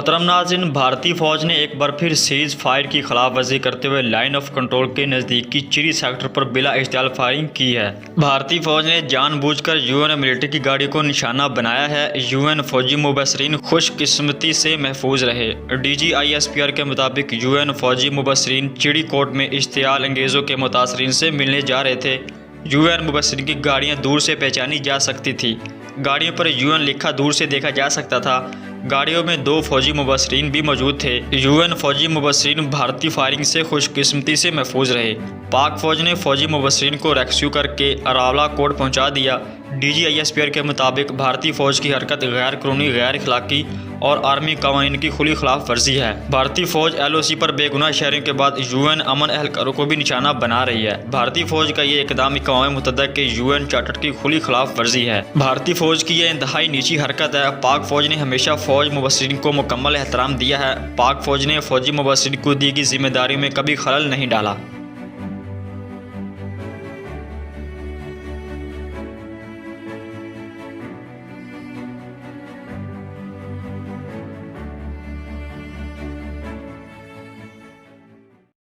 मोहतरम नाज़रीन, भारतीय फ़ौज ने एक बार फिर सीज़ फायर की खिलाफवर्जी करते हुए लाइन ऑफ कंट्रोल के नज़दीकी चिरी सेक्टर पर बिला इश्तियाल फायरिंग की है। भारतीय फ़ौज ने जानबूझकर यूएन मिलिट्री की गाड़ी को निशाना बनाया है। यूएन फौजी मुबसरीन खुशकिस्मती से महफूज रहे। DGISPR के मुताबिक यूएन फौजी मुबसरीन चिड़ी कोट में इश्तियाल अंगेज़ों के मुतासरीन से मिलने जा रहे थे। यूएन मुबसरीन की गाड़ियाँ दूर से पहचानी जा सकती थी। गाड़ियों पर यूएन लिखा दूर से देखा जा सकता था। गाड़ियों में 2 फौजी मुबसरीन भी मौजूद थे। यूएन फौजी मुबसरीन भारतीय फायरिंग से खुशकिस्मती से महफूज रहे। पाक फौज ने फौजी मुबसरीन को रेस्क्यू करके अरावला कोर्ट पहुंचा दिया। DGISPR के मुताबिक भारतीय फौज की हरकत गैर कानूनी, गैर इखलाकी और आर्मी कवानीन की खुली खिलाफ वर्जी है। भारतीय फौज LOC पर बेगुनाह शहरियों के बाद यूएन अमन एहलकारों को भी निशाना बना रही है। भारतीय फौज का ये इकदाम अक़वाम मुत्तहिदा के यूएन चार्टर की खुली खिलाफ वर्जी है। भारतीय फौज की यह इंतहाई नीची हरकत है। पाक फौज ने हमेशा फौज मुबसरीन को मुकम्मल एहतराम दिया है। पाक फौज ने फौजी मुबसरीन को दी गई जिम्मेदारी में कभी खलल नहीं डाला।